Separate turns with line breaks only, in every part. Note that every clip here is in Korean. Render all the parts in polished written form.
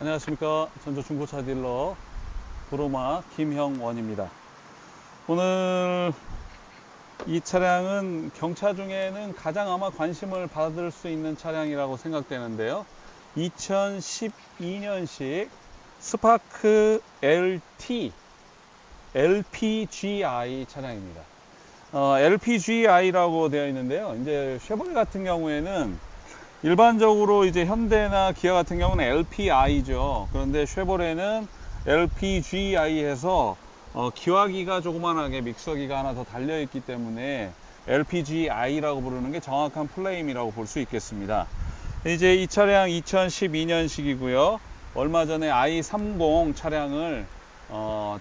안녕하십니까. 전조중고차 딜러 브로마 김형원입니다. 오늘 이 차량은 경차 중에는 가장 아마 관심을 받을 수 있는 차량이라고 생각되는데요. 2012년식 스파크 LT LPGI 차량입니다. LPGI라고 되어 있는데요. 이제 쉐보레 같은 경우에는 일반적으로 이제 현대나 기아 같은 경우는 LPI죠. 그런데 쉐보레는 LPGI 해서 기화기가 조그만하게 믹서기가 하나 더 달려있기 때문에 LPGI라고 부르는 게 정확한 플레임이라고 볼 수 있겠습니다. 이제 이 차량 2012년식이고요. 얼마 전에 i30 차량을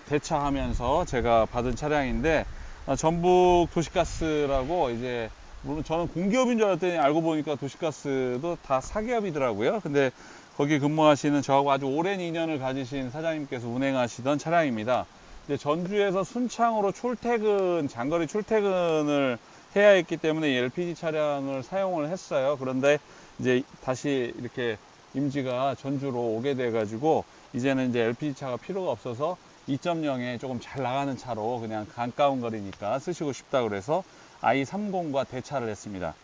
대차하면서 제가 받은 차량인데, 전북 도시가스라고, 이제 물론 저는 공기업인 줄 알았더니 알고 보니까 도시가스도 다 사기업이더라고요. 근데 거기 근무하시는 저하고 아주 오랜 인연을 가지신 사장님께서 운행하시던 차량입니다. 이제 전주에서 순창으로 장거리 출퇴근을 해야 했기 때문에 LPG 차량을 사용을 했어요. 그런데 이제 다시 이렇게 임지가 전주로 오게 돼가지고 이제는 이제 LPG 차가 필요가 없어서 2.0에 조금 잘 나가는 차로 그냥 가까운 거리니까 쓰시고 싶다 그래서 i30과 대차를 했습니다.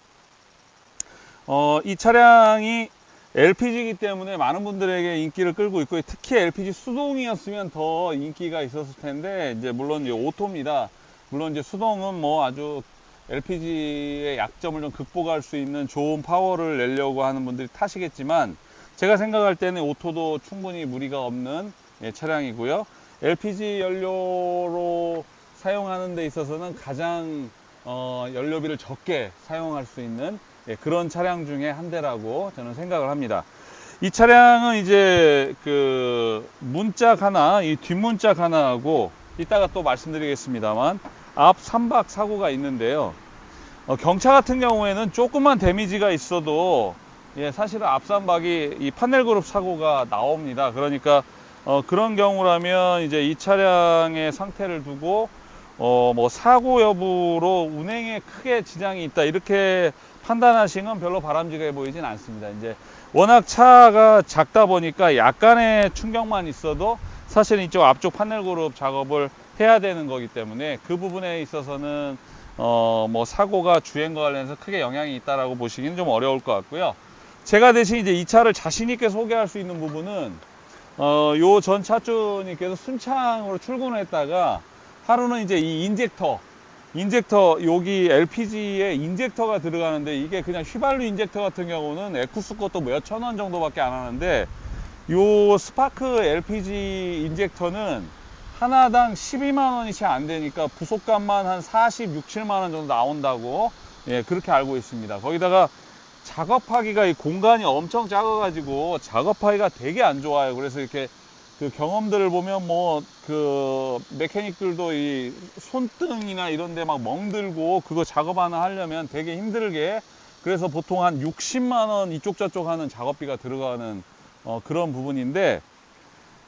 이 차량이 LPG이기 때문에 많은 분들에게 인기를 끌고 있고, 특히 LPG 수동이었으면 더 인기가 있었을 텐데, 이제 물론 이제 오토입니다. 물론 이제 수동은 뭐 아주 LPG의 약점을 좀 극복할 수 있는 좋은 파워를 내려고 하는 분들이 타시겠지만, 제가 생각할 때는 오토도 충분히 무리가 없는 차량이고요. LPG 연료로 사용하는 데 있어서는 가장 연료비를 적게 사용할 수 있는 그런 차량 중에 한 대라고 저는 생각을 합니다. 이 차량은 이제 그 문짝 하나, 이 뒷문짝 하나하고 이따가 또 말씀드리겠습니다만 앞 삼박 사고가 있는데요. 경차 같은 경우에는 조그만 데미지가 있어도 사실은 앞 삼박이 이 판넬 그룹 사고가 나옵니다. 그러니까 그런 경우라면 이제 이 차량의 상태를 두고 뭐 사고 여부로 운행에 크게 지장이 있다 이렇게 판단하시는 건 별로 바람직해 보이진 않습니다. 이제 워낙 차가 작다 보니까 약간의 충격만 있어도 사실 이쪽 앞쪽 판넬 그룹 작업을 해야 되는 거기 때문에 그 부분에 있어서는 뭐 사고가 주행과 관련해서 크게 영향이 있다라고 보시기는 좀 어려울 것 같고요. 제가 대신 이제 이 차를 자신 있게 소개할 수 있는 부분은 요 전 차주님께서 순창으로 출근을 했다가 하루는 이제 이 인젝터 여기 LPG에 인젝터가 들어가는데 이게 그냥 휘발유 인젝터 같은 경우는 에쿠스 것도 몇 천 원 정도밖에 안 하는데 요 스파크 LPG 인젝터는 하나당 12만 원이 채 안 되니까 부속값만 한 46, 7만 원 정도 나온다고 그렇게 알고 있습니다. 거기다가 작업하기가 이 공간이 엄청 작아가지고 작업하기가 되게 안 좋아요. 그래서 이렇게 그 경험들을 보면 뭐 그 메케닉들도 이 손등이나 이런 데 막 멍들고 그거 작업 하나 하려면 되게 힘들게, 그래서 보통 한 60만 원 이쪽 저쪽 하는 작업비가 들어가는 그런 부분인데,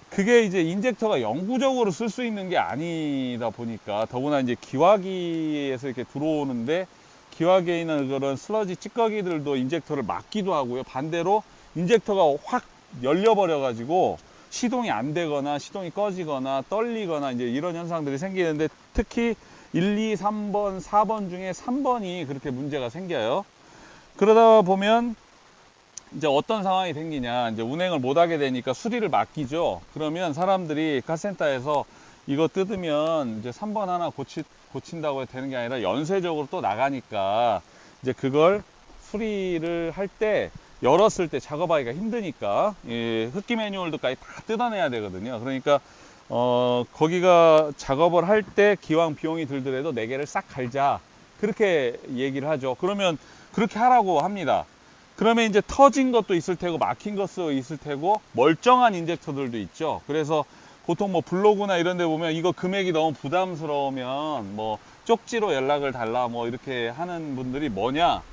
그게 이제 인젝터가 영구적으로 쓸 수 있는 게 아니다 보니까, 더구나 이제 기화기에서 이렇게 들어오는데 기화기에 있는 그런 슬러지 찌꺼기들도 인젝터를 막기도 하고요. 반대로 인젝터가 확 열려버려 가지고 시동이 안 되거나 시동이 꺼지거나 떨리거나 이제 이런 현상들이 생기는데, 특히 1, 2, 3번, 4번 중에 3번이 그렇게 문제가 생겨요. 그러다 보면 이제 어떤 상황이 생기냐, 이제 운행을 못 하게 되니까 수리를 맡기죠. 그러면 사람들이 카센터에서 이거 뜯으면 이제 3번 하나 고친다고 되는 게 아니라 연쇄적으로 또 나가니까 이제 그걸 수리를 할 때 열었을 때 작업하기가 힘드니까 흡기 매뉴얼도까지 다 뜯어내야 되거든요. 그러니까 거기가 작업을 할 때 기왕 비용이 들더라도 4개를 싹 갈자 그렇게 얘기를 하죠. 그러면 그렇게 하라고 합니다. 그러면 이제 터진 것도 있을 테고 막힌 것도 있을 테고 멀쩡한 인젝터들도 있죠. 그래서 보통 뭐 블로그나 이런 데 보면 이거 금액이 너무 부담스러우면 뭐 쪽지로 연락을 달라 뭐 이렇게 하는 분들이 뭐냐,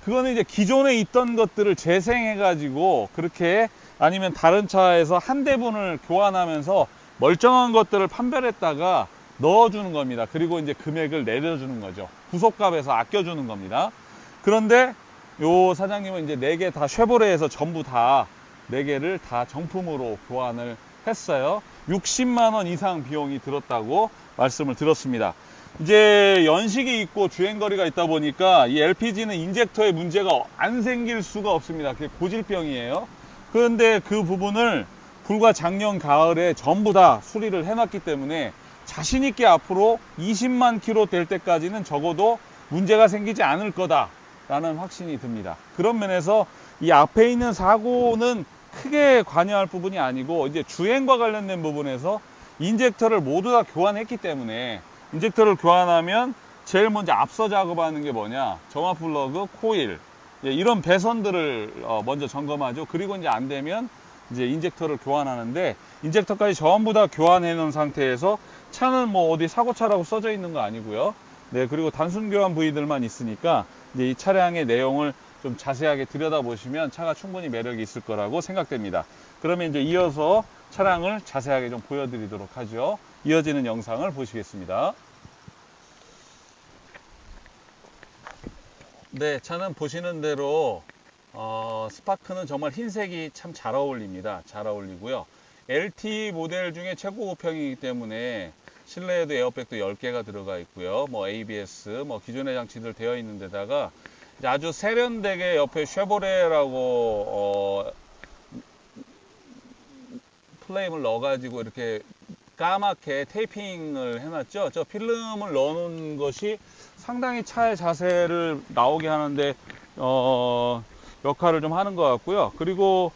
그거는 이제 기존에 있던 것들을 재생해 가지고 그렇게, 아니면 다른 차에서 한 대분을 교환하면서 멀쩡한 것들을 판별했다가 넣어주는 겁니다. 그리고 이제 금액을 내려주는 거죠. 부속값에서 아껴주는 겁니다. 그런데 요 사장님은 이제 4개 다 쉐보레에서 전부 다 4개를 다 정품으로 교환을 했어요. 60만원 이상 비용이 들었다고 말씀을 들었습니다. 이제 연식이 있고 주행거리가 있다 보니까 이 LPG는 인젝터에 문제가 안 생길 수가 없습니다. 그게 고질병이에요. 그런데 그 부분을 불과 작년 가을에 전부 다 수리를 해놨기 때문에 자신있게 앞으로 20만 킬로 될 때까지는 적어도 문제가 생기지 않을 거다라는 확신이 듭니다. 그런 면에서 이 앞에 있는 사고는 크게 관여할 부분이 아니고 이제 주행과 관련된 부분에서 인젝터를 모두 다 교환했기 때문에 인젝터를 교환하면 제일 먼저 앞서 작업하는 게 뭐냐, 점화 플러그, 코일 이런 배선들을 먼저 점검하죠. 그리고 이제 안 되면 이제 인젝터를 교환하는데, 인젝터까지 전부 다 교환해 놓은 상태에서 차는 뭐 어디 사고차라고 써져 있는 거 아니고요. 네, 그리고 단순 교환 부위들만 있으니까 이제 이 차량의 내용을 좀 자세하게 들여다보시면 차가 충분히 매력이 있을 거라고 생각됩니다. 그러면 이제 이어서 차량을 자세하게 좀 보여드리도록 하죠. 이어지는 영상을 보시겠습니다. 네, 차는 보시는 대로 스파크는 정말 흰색이 참 잘 어울립니다. 잘 어울리고요. LT 모델 중에 최고급형이기 때문에 실내에도 에어백도 10개가 들어가 있고요. 뭐 ABS, 뭐 기존의 장치들 되어 있는 데다가 아주 세련되게 옆에 쉐보레라고 플레임을 넣어가지고 이렇게 까맣게 테이핑을 해놨죠. 저 필름을 넣어놓은 것이 상당히 차의 자세를 나오게 하는데 역할을 좀 하는 것 같고요. 그리고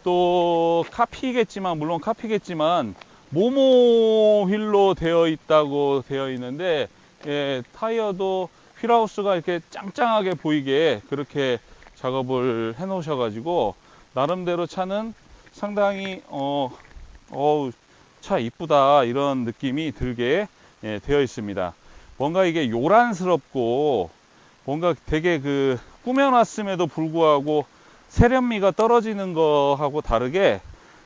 또 카피겠지만, 물론 카피겠지만 모모 휠로 되어 있다고 되어 있는데, 예, 타이어도 휠하우스가 이렇게 짱짱하게 보이게 그렇게 작업을 해 놓으셔가지고 나름대로 차는 상당히 차 이쁘다 이런 느낌이 들게 되어 있습니다. 뭔가 이게 요란스럽고 뭔가 되게 그 꾸며놨음에도 불구하고 세련미가 떨어지는 거하고 다르게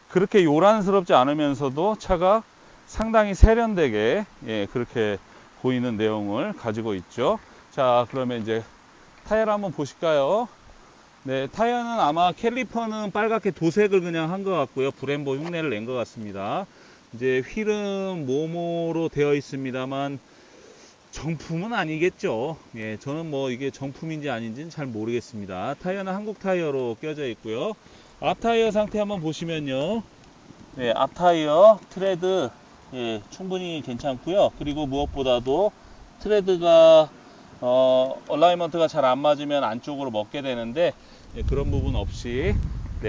그렇게 요란스럽지 않으면서도 차가 상당히 세련되게 그렇게 보이는 내용을 가지고 있죠. 자, 그러면 이제 타이어를 한번 보실까요? 네, 타이어는 아마 캘리퍼는 빨갛게 도색을 그냥 한 것 같고요. 브렘보 흉내를 낸 것 같습니다. 이제 휠은 모모로 되어 있습니다만 정품은 아니겠죠. 예, 저는 뭐 이게 정품인지 아닌지는 잘 모르겠습니다. 타이어는 한국 타이어로 껴져 있고요. 앞 타이어 상태 한번 보시면요. 네, 앞 타이어 트레드 충분히 괜찮고요. 그리고 무엇보다도 트레드가 얼라이먼트가 잘 안 맞으면 안쪽으로 먹게 되는데 그런 부분 없이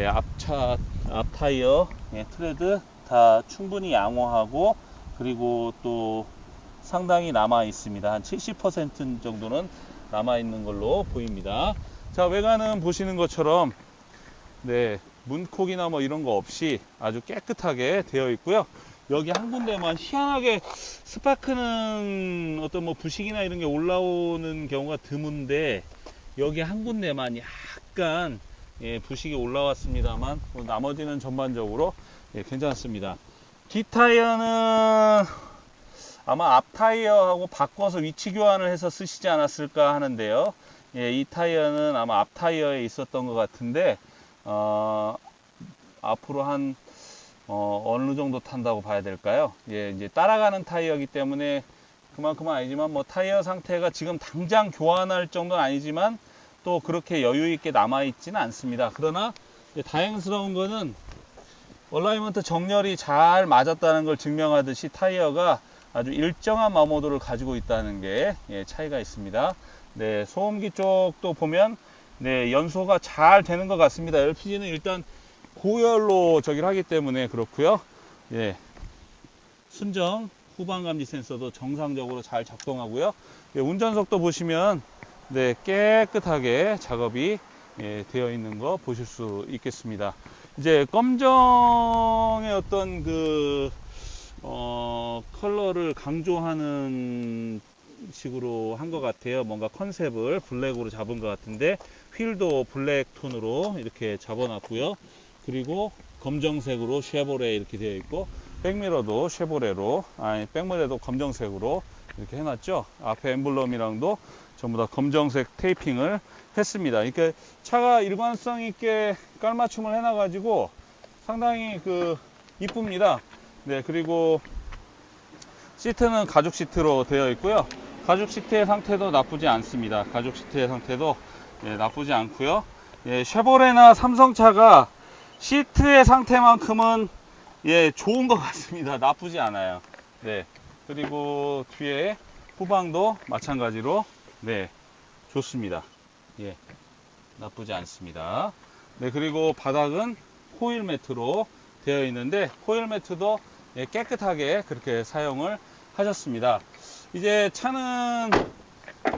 앞 타이어 트레드 다 충분히 양호하고, 그리고 또 상당히 남아 있습니다. 한 70% 정도는 남아 있는 걸로 보입니다. 자, 외관은 보시는 것처럼 문콕이나 뭐 이런 거 없이 아주 깨끗하게 되어 있고요. 여기 한 군데만 희한하게 스파크는 어떤 뭐 부식이나 이런 게 올라오는 경우가 드문데 여기 한 군데만 약간 부식이 올라왔습니다만 나머지는 전반적으로 괜찮습니다. 뒷타이어는 아마 앞 타이어하고 바꿔서 위치 교환을 해서 쓰시지 않았을까 하는데요. 이 타이어는 아마 앞 타이어에 있었던 것 같은데 앞으로 한 어느 정도 탄다고 봐야 될까요? 이제 따라가는 타이어이기 때문에 그만큼은 아니지만 뭐 타이어 상태가 지금 당장 교환할 정도는 아니지만 또 그렇게 여유 있게 남아 있지는 않습니다. 그러나 다행스러운 거는 얼라이먼트 정렬이 잘 맞았다는 걸 증명하듯이 타이어가 아주 일정한 마모도를 가지고 있다는 게 차이가 있습니다. 네, 소음기 쪽도 보면 연소가 잘 되는 것 같습니다. LPG는 일단 고열로 저기를 하기 때문에 그렇고요. 순정 후방 감지 센서도 정상적으로 잘 작동하고요. 운전석도 보시면 깨끗하게 작업이 되어 있는 거 보실 수 있겠습니다. 이제 검정의 어떤 그 컬러를 강조하는 식으로 한 것 같아요. 뭔가 컨셉을 블랙으로 잡은 것 같은데 휠도 블랙 톤으로 이렇게 잡아놨고요. 그리고 검정색으로 쉐보레 이렇게 되어 있고, 백미러도 쉐보레로, 백미러도 검정색으로 이렇게 해놨죠. 앞에 엠블럼이랑도 전부 다 검정색 테이핑을 했습니다. 그러니까 차가 일관성 있게 깔맞춤을 해놔가지고 상당히 이쁩니다. 네, 그리고 시트는 가죽 시트로 되어 있고요. 가죽 시트의 상태도 나쁘지 않습니다. 가죽 시트의 상태도 나쁘지 않고요. 쉐보레나 삼성차가 시트의 상태만큼은 좋은 것 같습니다. 나쁘지 않아요. 네, 그리고 뒤에 후방도 마찬가지로 좋습니다. 나쁘지 않습니다. 네, 그리고 바닥은 호일 매트로 되어 있는데 호일 매트도 깨끗하게 그렇게 사용을 하셨습니다. 이제 차는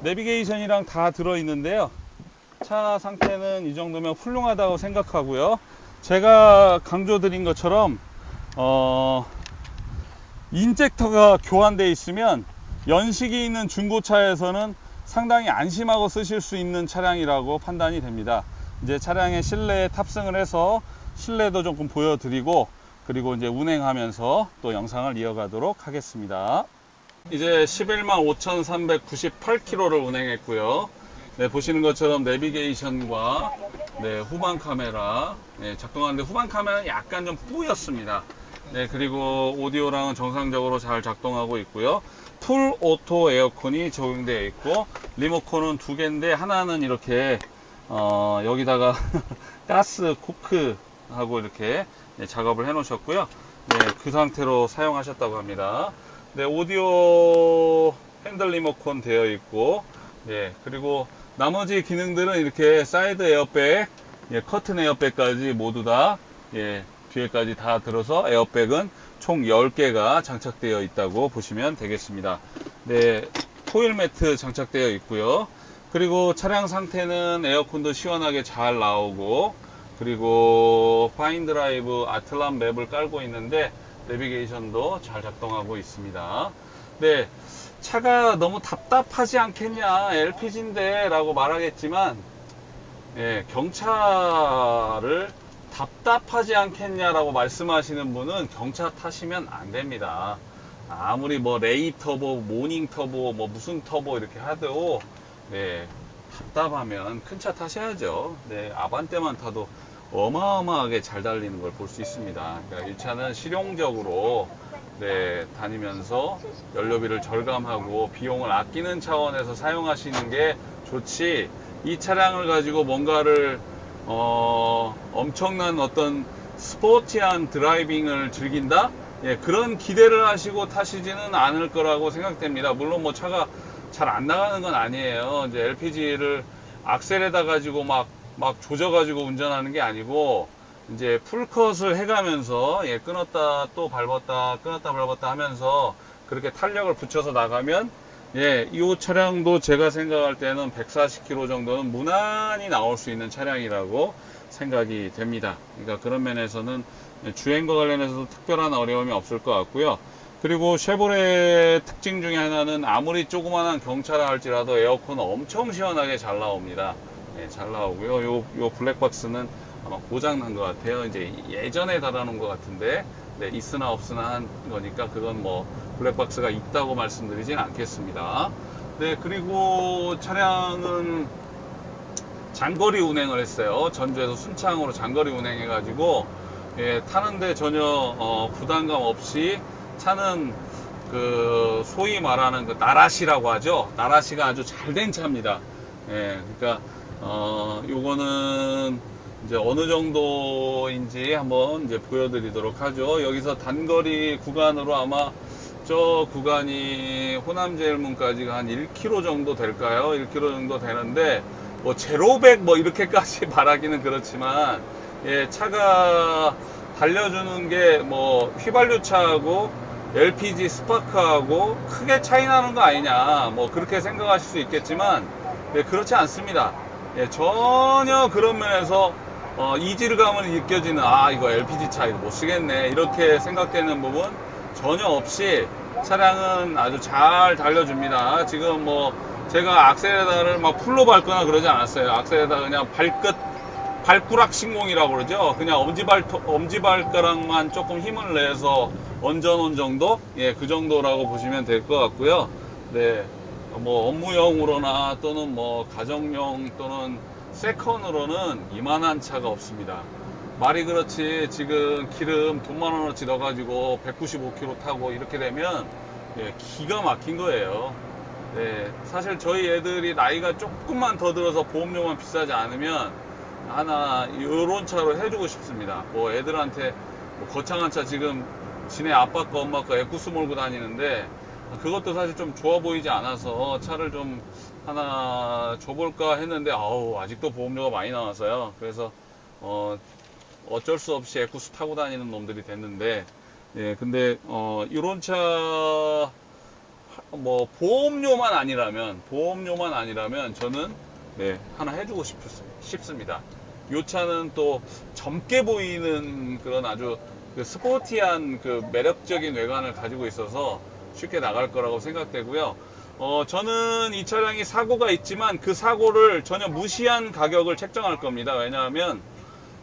내비게이션이랑 다 들어 있는데요. 차 상태는 이 정도면 훌륭하다고 생각하고요. 제가 강조드린 것처럼 인젝터가 교환되어 있으면 연식이 있는 중고차에서는 상당히 안심하고 쓰실 수 있는 차량이라고 판단이 됩니다. 이제 차량의 실내에 탑승을 해서 실내도 조금 보여드리고 그리고 이제 운행하면서 또 영상을 이어가도록 하겠습니다. 이제 115,398km를 운행했고요. 네, 보시는 것처럼 내비게이션과 후방 카메라 작동하는데 후방 카메라는 약간 좀 뿌였습니다. 네, 그리고 오디오랑은 정상적으로 잘 작동하고 있고요. 풀 오토 에어컨이 적용되어 있고 리모컨은 두 개인데 하나는 이렇게 여기다가 가스 코크 하고 이렇게 작업을 해 놓으셨고요. 그 상태로 사용하셨다고 합니다. 오디오 핸들 리모컨 되어 있고 그리고 나머지 기능들은 이렇게 사이드 에어백, 커튼 에어백까지 모두 다 뒤에까지 다 들어서 에어백은 총 10개가 장착되어 있다고 보시면 되겠습니다. 호일 매트 장착되어 있고요. 그리고 차량 상태는 에어컨도 시원하게 잘 나오고 그리고 파인드라이브 아틀란 맵을 깔고 있는데 내비게이션도 잘 작동하고 있습니다. 차가 너무 답답하지 않겠냐, LPG인데 라고 말하겠지만 경차를 답답하지 않겠냐라고 말씀하시는 분은 경차 타시면 안 됩니다. 아무리 뭐 레이 터보, 모닝 터보, 뭐 무슨 터보 이렇게 하도 답답하면 큰 차 타셔야죠. 아반떼만 타도 어마어마하게 잘 달리는 걸 볼 수 있습니다. 그러니까 이 차는 실용적으로 다니면서 연료비를 절감하고 비용을 아끼는 차원에서 사용하시는 게 좋지, 이 차량을 가지고 뭔가를 엄청난 어떤 스포티한 드라이빙을 즐긴다? 그런 기대를 하시고 타시지는 않을 거라고 생각됩니다. 물론 뭐 차가 잘 안 나가는 건 아니에요. 이제 LPG를 악셀에다 가지고 막 조져가지고 운전하는 게 아니고, 이제 풀컷을 해가면서 끊었다 또 밟았다 끊었다 밟았다 하면서 그렇게 탄력을 붙여서 나가면 이 차량도 제가 생각할 때는 140km 정도는 무난히 나올 수 있는 차량이라고 생각이 됩니다. 그러니까 그런 면에서는 주행과 관련해서도 특별한 어려움이 없을 것 같고요. 그리고 쉐보레 특징 중에 하나는 아무리 조그만한 경차라 할지라도 에어컨은 엄청 시원하게 잘 나옵니다. 잘 나오고요. 요 블랙박스는 아마 고장난 것 같아요. 이제 예전에 달아놓은 것 같은데, 있으나 없으나 한 거니까 그건 뭐 블랙박스가 있다고 말씀드리진 않겠습니다. 그리고 차량은 장거리 운행을 했어요. 전주에서 순창으로 장거리 운행해가지고 타는데 전혀 부담감 없이 차는 소위 말하는 나라시라고 하죠. 나라시가 아주 잘 된 차입니다. 그러니까 요거는 이제 어느 정도인지 한번 이제 보여드리도록 하죠. 여기서 단거리 구간으로 아마 저 구간이 호남제일문까지가 한 1km 정도 될까요? 1km 정도 되는데, 뭐 제로백 뭐 이렇게까지 말하기는 그렇지만, 차가 달려주는 게 뭐 휘발유차하고 LPG 스파크하고 크게 차이 나는 거 아니냐, 뭐 그렇게 생각하실 수 있겠지만, 그렇지 않습니다. 전혀 그런 면에서 이질감을 느껴지는, 이거 LPG 차 이거 못 쓰겠네 이렇게 생각되는 부분 전혀 없이 차량은 아주 잘 달려줍니다. 지금 뭐 제가 악셀에다를 막 풀로 밟거나 그러지 않았어요. 악셀에다 그냥 발꾸락 신공이라고 그러죠. 그냥 엄지발가락만 조금 힘을 내서 얹어놓은 정도? 그 정도라고 보시면 될 것 같고요. 뭐 업무용으로나 또는 뭐 가정용 또는 세컨으로는 이만한 차가 없습니다. 말이 그렇지 지금 기름 돈 10,000원어치 넣어가지고 195km 타고 이렇게 되면 예, 기가 막힌 거예요. 네, 사실 저희 애들이 나이가 조금만 더 들어서 보험료만 비싸지 않으면 하나 요런 차로 해주고 싶습니다. 뭐 애들한테 뭐 거창한 차 지금 지네 아빠 거 엄마 거 에쿠스 몰고 다니는데 그것도 사실 좀 좋아 보이지 않아서 차를 좀 하나 줘볼까 했는데 아우 아직도 보험료가 많이 나와서요. 그래서 어쩔 수 없이 에쿠스 타고 다니는 놈들이 됐는데 예 근데 이런 차 뭐 보험료만 아니라면 저는 네, 하나 해주고 싶습니다. 이 차는 또 젊게 보이는 그런 아주 그 스포티한 그 매력적인 외관을 가지고 있어서 쉽게 나갈 거라고 생각되고요. 저는 이 차량이 사고가 있지만 그 사고를 전혀 무시한 가격을 책정할 겁니다. 왜냐하면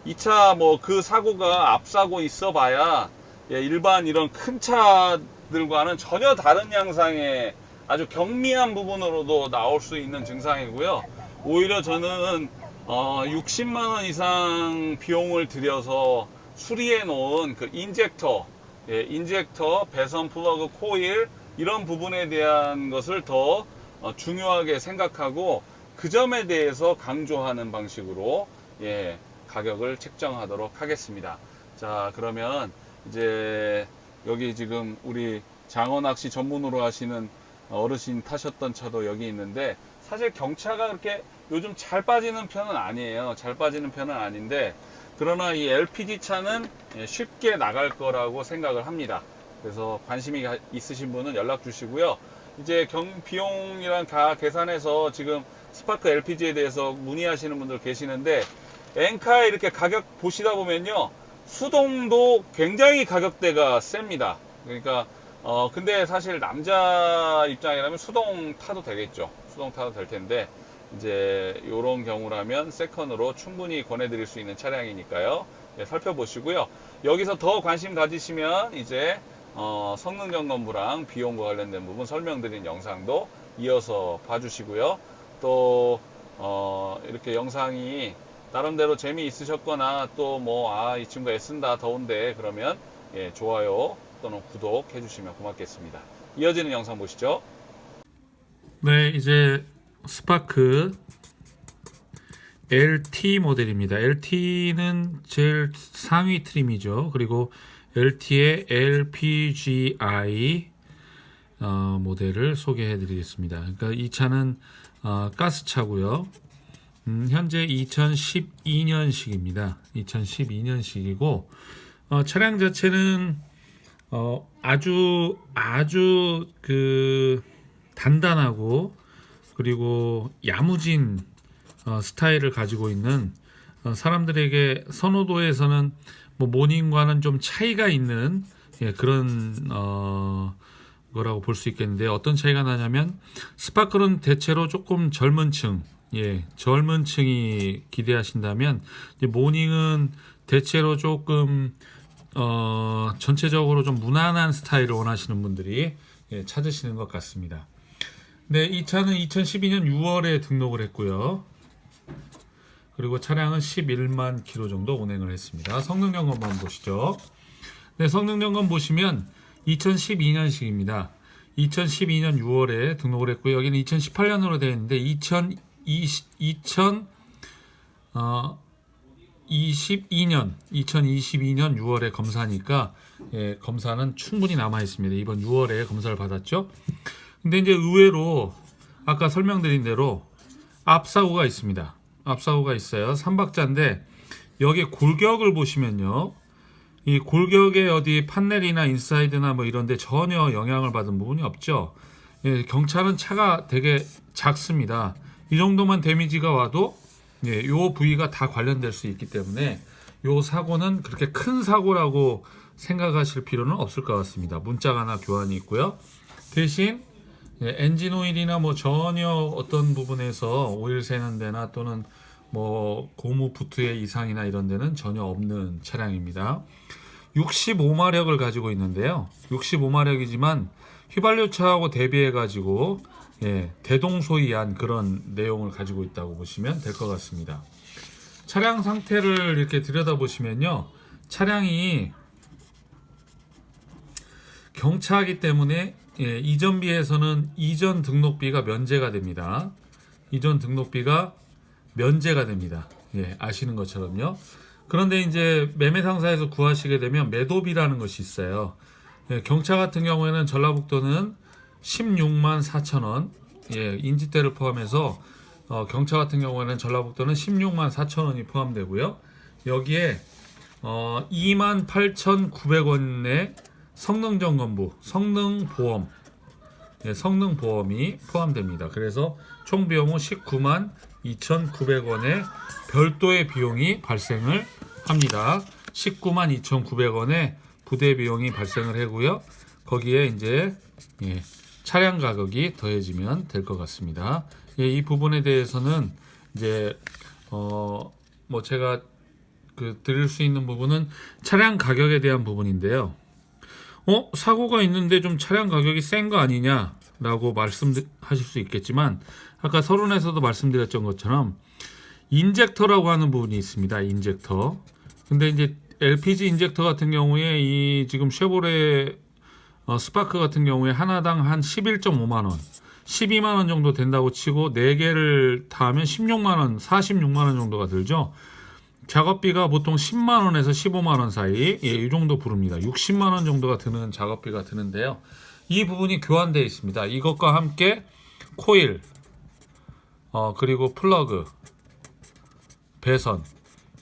이 차 뭐 그 사고가 앞사고 있어 봐야 예, 일반 이런 큰 차들과는 전혀 다른 양상의 아주 경미한 부분으로도 나올 수 있는 증상이고요. 오히려 저는 60만원 이상 비용을 들여서 수리해 놓은 그 인젝터, 배선 플러그 코일 이런 부분에 대한 것을 더 중요하게 생각하고 그 점에 대해서 강조하는 방식으로 예, 가격을 책정하도록 하겠습니다. 자, 그러면 이제 여기 지금 우리 장어 낚시 전문으로 하시는 어르신 타셨던 차도 여기 있는데 사실 경차가 그렇게 요즘 잘 빠지는 편은 아니에요. 잘 빠지는 편은 아닌데 그러나 이 LPG 차는 쉽게 나갈 거라고 생각을 합니다. 그래서 관심이 있으신 분은 연락 주시고요. 이제 비용이랑 다 계산해서 지금 스파크 LPG에 대해서 문의하시는 분들 계시는데 엔카에 이렇게 가격 보시다 보면요. 수동도 굉장히 가격대가 셉니다. 그러니까 근데 사실 남자 입장이라면 수동 타도 되겠죠. 수동 타도 될 텐데 이제 이런 경우라면 세컨으로 충분히 권해드릴 수 있는 차량이니까요. 예, 살펴보시고요. 여기서 더 관심 가지시면 이제 성능 점검부랑 비용과 관련된 부분 설명드린 영상도 이어서 봐주시고요. 또 이렇게 영상이 나름대로 재미있으셨거나 또 뭐 이 친구가 애쓴다 더운데 그러면 예, 좋아요 또는 구독 해주시면 고맙겠습니다. 이어지는 영상 보시죠.
네, 이제 스파크 LT 모델입니다. LT는 제일 상위 트림이죠. 그리고 LT의 LPGI 모델을 소개해 드리겠습니다. 그러니까 이 차는 가스차고요. 현재 2012년식입니다. 2012년식이고 차량 자체는 아주 그 단단하고 그리고 야무진 스타일을 가지고 있는 사람들에게 선호도에서는 뭐 모닝과는 좀 차이가 있는 그런 거라고 볼 수 있겠는데 어떤 차이가 나냐면 스파클은 대체로 조금 젊은 층 젊은 층이 기대하신다면 모닝은 대체로 조금 전체적으로 좀 무난한 스타일을 원하시는 분들이 찾으시는 것 같습니다. 네, 이 차는 2012년 6월에 등록을 했고요. 그리고 차량은 11만 킬로 정도 운행을 했습니다. 성능 점검 한번 보시죠. 네, 성능 점검 보시면 2012년식입니다. 2012년 6월에 등록을 했고요. 여기는 2018년으로 되어 있는데 2022년 6월에 검사니까 검사는 충분히 남아 있습니다. 이번 6월에 검사를 받았죠. 근데 이제 의외로 아까 설명드린 대로 앞사고가 있습니다. 앞사고가 있어요. 3박자인데 여기에 골격을 보시면요. 이 골격에 어디 판넬이나 인사이드나 뭐 이런데 전혀 영향을 받은 부분이 없죠. 경찰은 차가 되게 작습니다. 이 정도만 데미지가 와도 요 부위가 다 관련될 수 있기 때문에 요 사고는 그렇게 큰 사고라고 생각하실 필요는 없을 것 같습니다. 문짝 하나 교환이 있고요. 대신 엔진 오일이나 뭐 전혀 어떤 부분에서 오일 새는 데나 또는 뭐 고무 부트의 이상이나 이런 데는 전혀 없는 차량입니다. 65마력을 가지고 있는데요. 65마력이지만 휘발유차하고 대비해 가지고 대동소이한 그런 내용을 가지고 있다고 보시면 될 것 같습니다. 차량 상태를 이렇게 들여다보시면요, 차량이 경차이기 때문에 이전비에서는 이전 등록비가 면제가 됩니다. 이전 등록비가 면제가 됩니다. 아시는 것처럼요. 그런데 이제 매매 상사에서 구하시게 되면 매도비라는 것이 있어요. 경차 같은 경우에는 전라북도는 16만 4천 원, 인지대를 포함해서 경차 같은 경우에는 전라북도는 16만 4천 원이 포함되고요. 여기에 28,900원의 성능점검부, 성능보험, 성능보험이 포함됩니다. 그래서 총 비용은 19만 2,900원의 별도의 비용이 발생을 합니다. 19만 2,900원의 부대 비용이 발생을 하고요. 거기에 이제 차량 가격이 더해지면 될 것 같습니다. 이 부분에 대해서는 이제 뭐 제가 드릴 수 있는 부분은 차량 가격에 대한 부분인데요. 사고가 있는데 좀 차량 가격이 센 거 아니냐라고 말씀하실 수 있겠지만, 아까 서론에서도 말씀드렸던 것처럼 인젝터라고 하는 부분이 있습니다. 인젝터. 근데 이제 LPG 인젝터 같은 경우에 이 지금 쉐보레 스파크 같은 경우에 하나당 한 11.5만 원, 12만 원 정도 된다고 치고 4개를 다 하면 16만 원, 46만 원 정도가 들죠. 작업비가 보통 10만 원에서 15만 원 사이, 이 정도 부릅니다. 60만 원 정도가 드는 작업비가 드는데요. 이 부분이 교환되어 있습니다. 이것과 함께 코일, 그리고 플러그, 배선,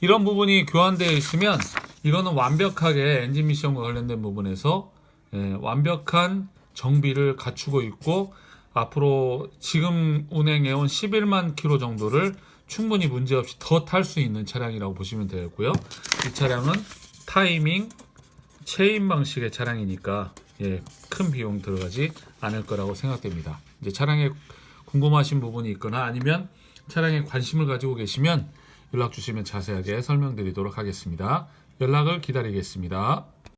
이런 부분이 교환되어 있으면 이거는 완벽하게 엔진 미션과 관련된 부분에서 완벽한 정비를 갖추고 있고, 앞으로 지금 운행해온 11만 킬로 정도를 충분히 문제없이 더 탈 수 있는 차량이라고 보시면 되겠고요. 이 차량은 타이밍, 체인 방식의 차량이니까 큰 비용 들어가지 않을 거라고 생각됩니다. 이제 차량에 궁금하신 부분이 있거나 아니면 차량에 관심을 가지고 계시면 연락 주시면 자세하게 설명드리도록 하겠습니다. 연락을 기다리겠습니다.